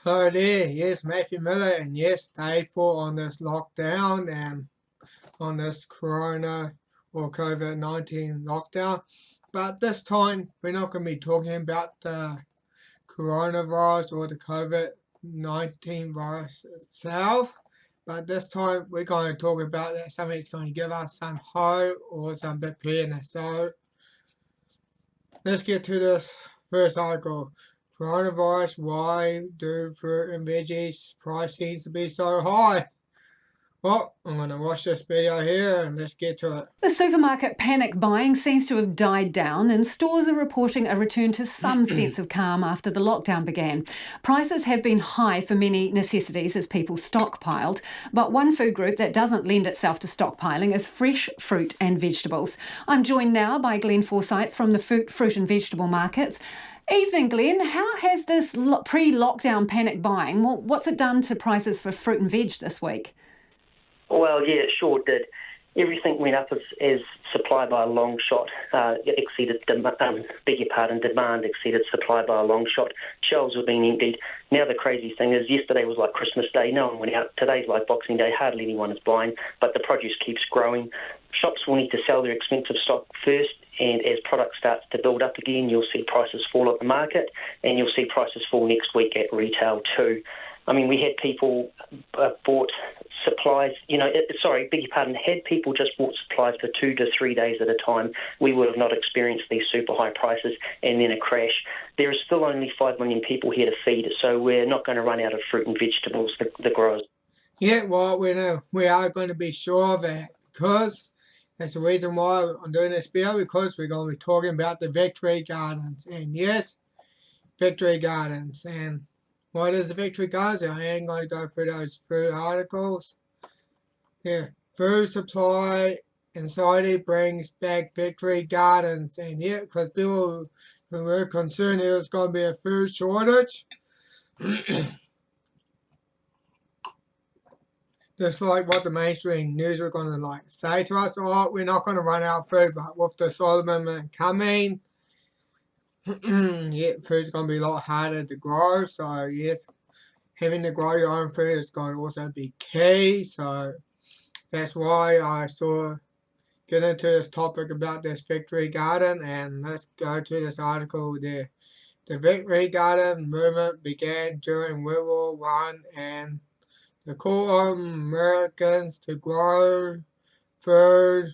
Hello there, yes, Matthew Miller, and yes, day 4 on this lockdown and on this Corona or COVID-19 lockdown. But this time, we're not going to be talking about the coronavirus or the COVID-19 virus itself. But this time, we're going to talk about something that's going to give us some hope or some preparedness. So, let's get to this first article. Coronavirus, why do fruit and veggies price seems to be so high? Well, I'm going to watch this video here and let's get to it. The supermarket panic buying seems to have died down, and stores are reporting a return to some sense of calm after the lockdown began. Prices have been high for many necessities as people stockpiled, but one food group that doesn't lend itself to stockpiling is fresh fruit and vegetables. I'm joined now by Glenn Forsyth from the fruit and vegetable markets. Evening, Glenn. How has this pre-lockdown panic buying, what's it done to prices for fruit and veg this week? Well, yeah, it sure did. Everything went up as supply by a long shot exceeded demand exceeded supply by a long shot. Shelves were being emptied. Now the crazy thing is, yesterday was like Christmas Day. No one went out. Today's like Boxing Day. Hardly anyone is buying, but the produce keeps growing. Shops will need to sell their expensive stock first, and as product starts to build up again, you'll see prices fall at the market, and you'll see prices fall next week at retail too. I mean, we had people bought supplies, had people just bought supplies for 2 to 3 days at a time, we would have not experienced these super high prices and then a crash. There is still only 5 million people here to feed, so we're not going to run out of fruit and vegetables, the growers. Yeah, well, we are going to be sure of that, because that's the reason why I'm doing this video, because we're going to be talking about the Victory Gardens. And yes, Victory Gardens. And what is the Victory Gardens? I ain't going to go through those food articles. Yeah, food supply anxiety brings back Victory Gardens. And yeah, because people were concerned there was going to be a food shortage. Just like what the mainstream news are going to say to us, oh, we're not going to run out of food, but with the Solomon coming, yeah, food's going to be a lot harder to grow. So yes, having to grow your own food is going to also be key. So that's why I sort of get into this topic about this Victory Garden, and let's go to this article there. The Victory Garden movement began during World War I and the call on Americans to grow food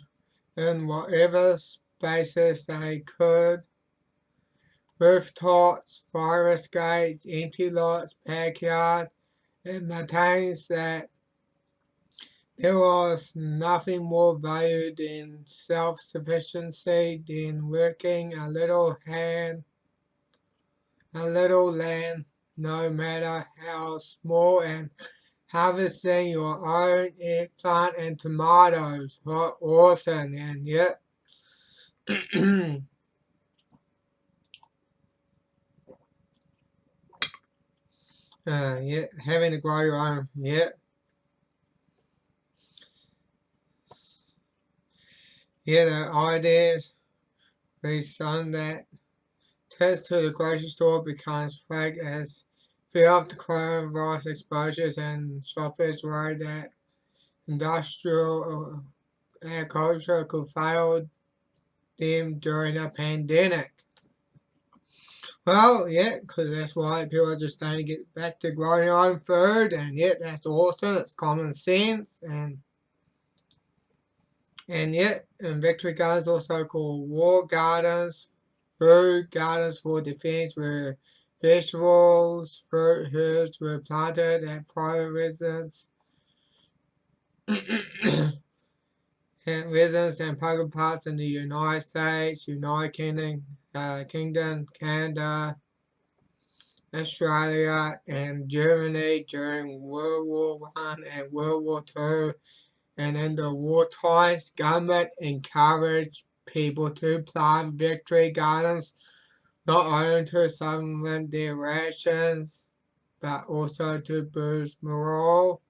in whatever spaces they could. Rooftops, fire escapes, empty lots, backyard. It maintains that there was nothing more valued in self-sufficiency than working a little land, no matter how small, and harvesting your own eggplant and tomatoes. What awesome. And yet, having to grow your own. The ideas reason that trips to the grocery store becomes flagged as fear of the coronavirus exposures, and shoppers worry that industrial agriculture could fail them during a pandemic. Well, yeah, because that's why people are just trying to get back to growing their own food, and yeah, that's awesome. It's common sense, and Victory Gardens also called war gardens, food gardens for defense, where vegetables, fruit, herbs were planted at private residents. And residents and public parks in the United States, United Kingdom, Canada, Australia, and Germany during World War I and World War II. And in the war times, government encouraged people to plant Victory Gardens, not only to supplement their rations, but also to boost morale.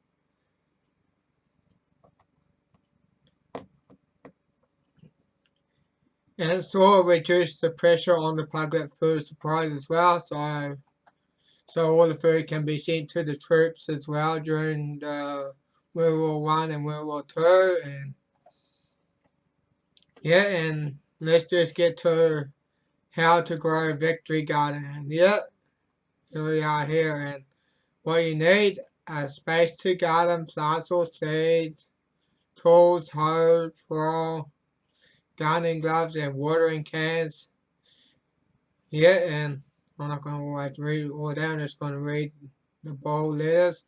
And it sort of reduced the pressure on the public food supplies as well. So so all the food can be sent to the troops as well during the World War One and World War Two. And yeah, and let's just get to how to grow a victory garden. And yeah, here we are here. And what you need: a space to garden plants or seeds, tools, hoe, trowel, gardening gloves, and watering cans. Yeah, and I'm not going to always read it all down. I'm just going to read the bold letters.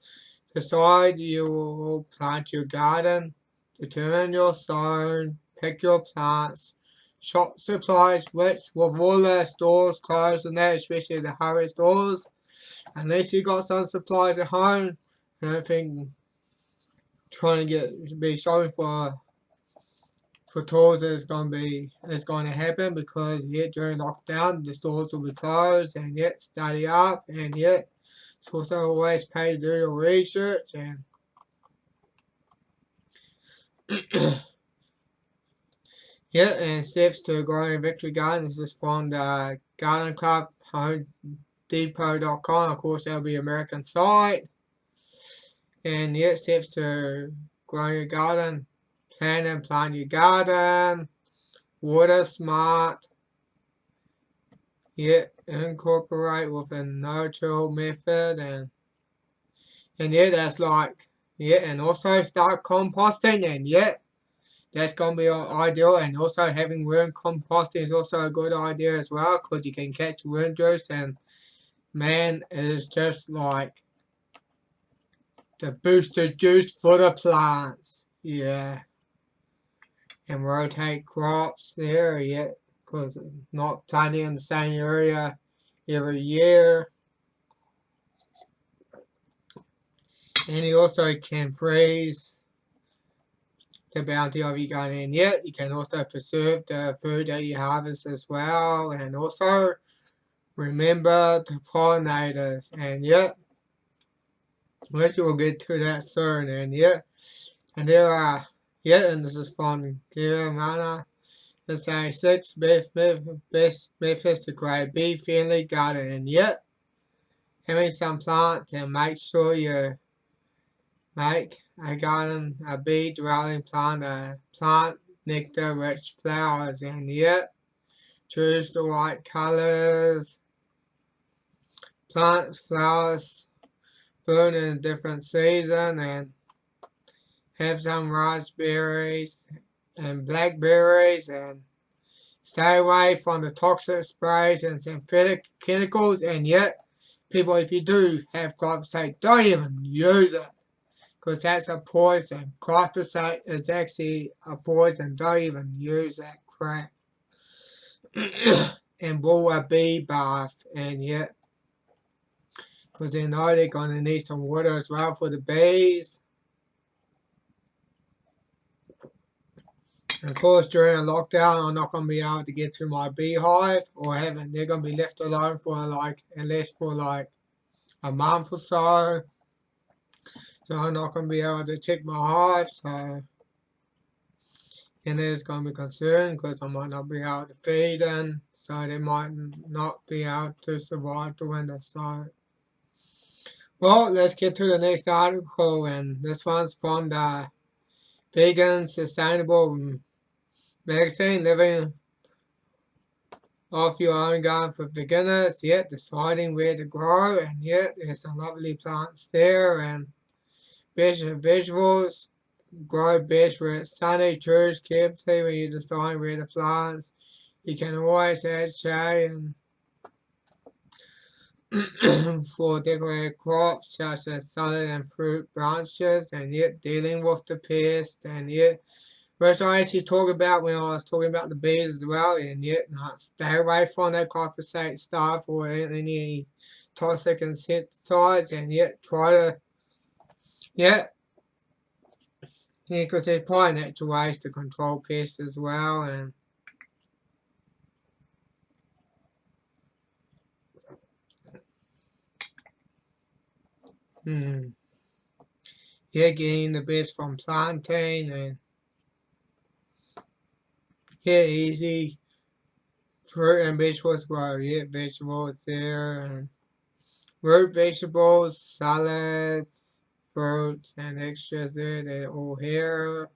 Decide you will plant your garden. Determine your zone. Pick your plants. Shop supplies, which with all the stores closed and that, especially the hardware stores. Unless you got some supplies at home, I don't think trying to be shopping for tools is going to happen, because yet during lockdown the stores will be closed and yet study up, and yet it's also always pay to do your research. And yeah, and steps to growing victory gardens is from the Garden Club Home Depot.com. Of course, that'll be American site. And yeah, steps to growing your garden: plan and plant your garden, water smart, yeah, incorporate with a no-till method, and yeah, that's like, yeah, and also start composting, and yeah, that's gonna be ideal. And also having worm composting is also a good idea as well, because you can catch worm juice, and man, it is just like the booster juice for the plants. Yeah, and rotate crops there, yeah, because not planting in the same area every year. And you also can freeze the bounty of your garden. And yet you can also preserve the food that you harvest as well. And also remember the pollinators. And yet, which we'll get to that soon. And yet, and there are, yeah, and this is from Kira Mana. It's a 6 best methods to grow a bee-friendly garden. And yet, having some plants, and make sure you make a garden, a bee dwelling plant, a plant nectar-rich flowers, and yet choose the right colors. Plant flowers bloom in a different season, and have some raspberries and blackberries, and stay away from the toxic sprays and synthetic chemicals. And yet, people, if you do have glyphosate, don't even use it, because that's a poison. Glyphosate is actually a poison. Don't even use that crap. And boil a bee bath, and yet, because they know they're going to need some water as well for the bees. And of course, during a lockdown, I'm not going to be able to get to my beehive, or haven't. They're going to be left alone for at least for a month or so. So I'm not going to be able to check my hive. So, and there's going to be concern, because I might not be able to feed them, so they might not be able to survive the winter. So, well, let's get to the next article, and this one's from the Vegan Sustainable Magazine, Living Off Your Own Garden for Beginners. Yet deciding where to grow, and yet there's some lovely plants there, and vegetables. Grow best where it's sunny. Choose carefully when you decide where to plant. You can always add shade and for decorative crops such as salad and fruit branches, and yet dealing with the pest, and yet, which I actually talk about when I was talking about the bees as well, and yet not stay away from that glyphosate stuff or any toxic insecticides, and yet try to, yeah, because there's probably natural ways to control pests as well. And yeah, getting the best from planting, and yeah, easy fruit and vegetables grow. Yeah, vegetables there, and root vegetables, salads, fruits, and extras there. They're all here.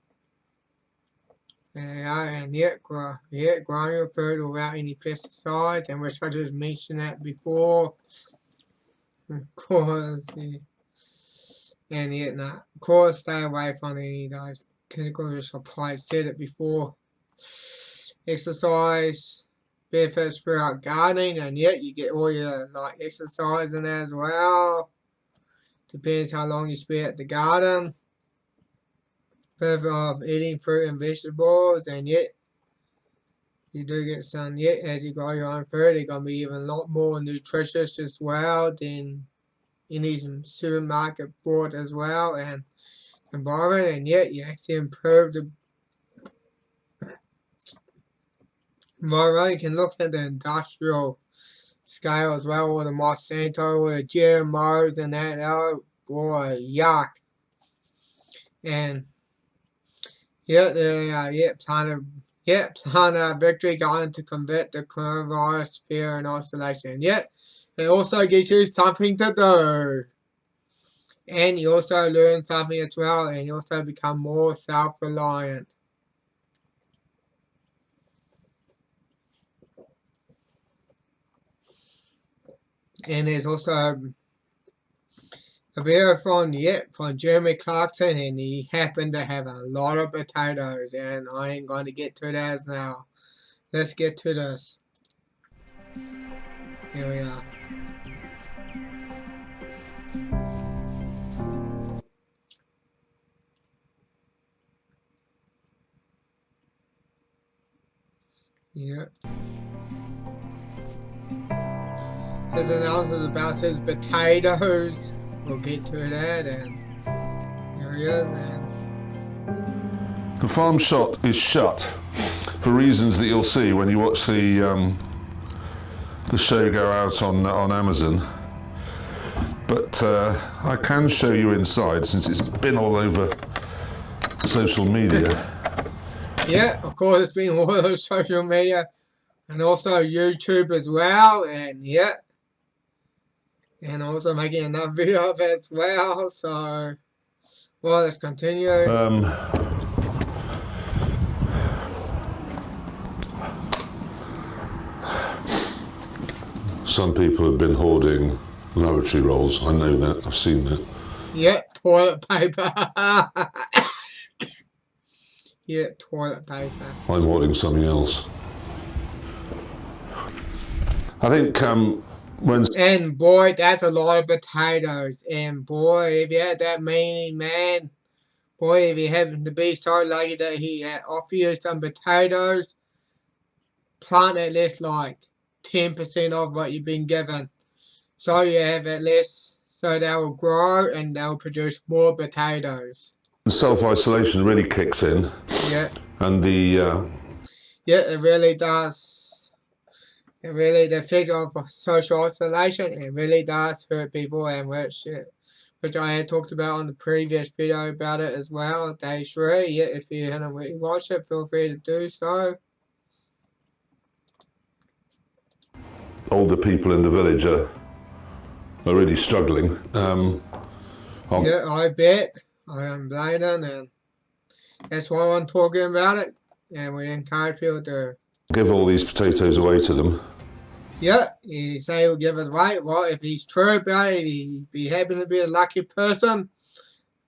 And yet growing your food without any pesticides, and which I just mentioned that before. Of course, yeah. And yet not. Of course, stay away from any of those chemicals. I said it before. Exercise benefits throughout gardening, and yet you get all your exercise in there as well. Depends how long you spend at the garden. Further of eating fruit and vegetables, and yet you do get some. Yet as you grow your own food, they're gonna be even a lot more nutritious as well than any supermarket bought as well, and environment, and yet you actually improve the environment. You can look at the industrial scale as well, or the Monsanto, or the GMOs and that. Oh boy, yuck. And plan a victory going to convert the coronavirus fear and isolation. Yet it also gives you something to do. And you also learn something as well, and you also become more self-reliant. And there's also a video from Jeremy Clarkson, and he happened to have a lot of potatoes, and I ain't going to get to that now. Let's get to this. Here we are. Yep. His announcement about his potatoes. We'll get to that, and here he is. And the farm shop is shut for reasons that you'll see when you watch the show go out on Amazon. But I can show you inside since it's been all over social media. Yeah, of course, it's been all over social media and also YouTube as well, and yeah. And also making another video of it as well, so well, let's continue. Some people have been hoarding lavatory rolls. I know that. I've seen that. Yeah, toilet paper. Yeah, toilet paper. I'm hoarding something else. I think and boy, that's a lot of potatoes. And boy, if you had that many, man, boy, if you happen to be so lucky that he offer you some potatoes, plant at least like 10% of what you've been given. So you have at least, so they will grow and they'll produce more potatoes. Self-isolation really kicks in. Yeah. And yeah, it really does. It really, the effect of social isolation, it really does hurt people, and which I had talked about on the previous video about it as well, day 3. Yeah, if you haven't really watched it, feel free to do so. Older people in the village are really struggling. Yeah, I bet. I don't blame them, and that's why I'm talking about it, and we encourage people to give all these potatoes away to them. Yeah, he say he'll give it away. Well, if he's true about it, if he happen to be a lucky person,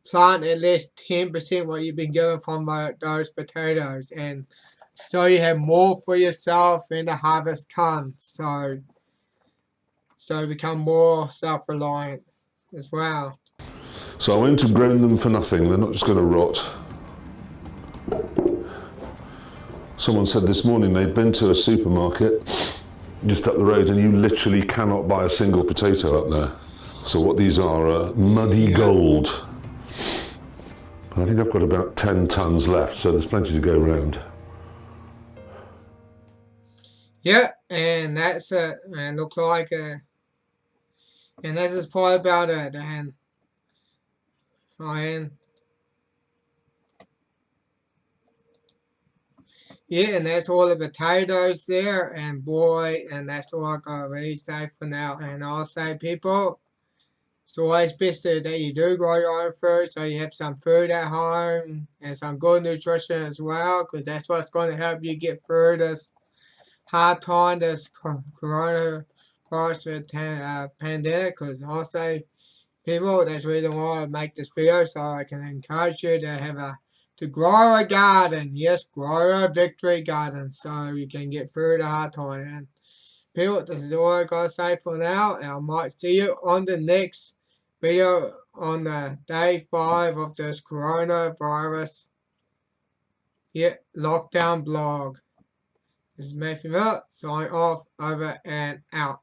plant at least 10% what you've been given from those potatoes, and so you have more for yourself when the harvest comes. So you become more self-reliant as well. So I won't have grown them for nothing. They're not just going to rot. Someone said this morning they'd been to a supermarket just up the road, and you literally cannot buy a single potato up there. So what these are muddy gold. I think I've got about 10 tons left, so there's plenty to go around. Yeah, and that's it. And look like and this is part about it. And yeah, and that's all the potatoes there, and boy, and that's all I got really say for now. And I'll say, people, it's always best that you do grow your own food, so you have some food at home and some good nutrition as well, because that's what's going to help you get through this hard time, this coronavirus pandemic. Because also, people, that's the reason why I make this video, so I can encourage you to grow a garden. Yes, grow a victory garden, so you can get through the hard time. And people, this is all I gotta say for now, and I might see you on the next video on the day 5 of this coronavirus lockdown blog. This is Matthew Miller, signing off, over and out.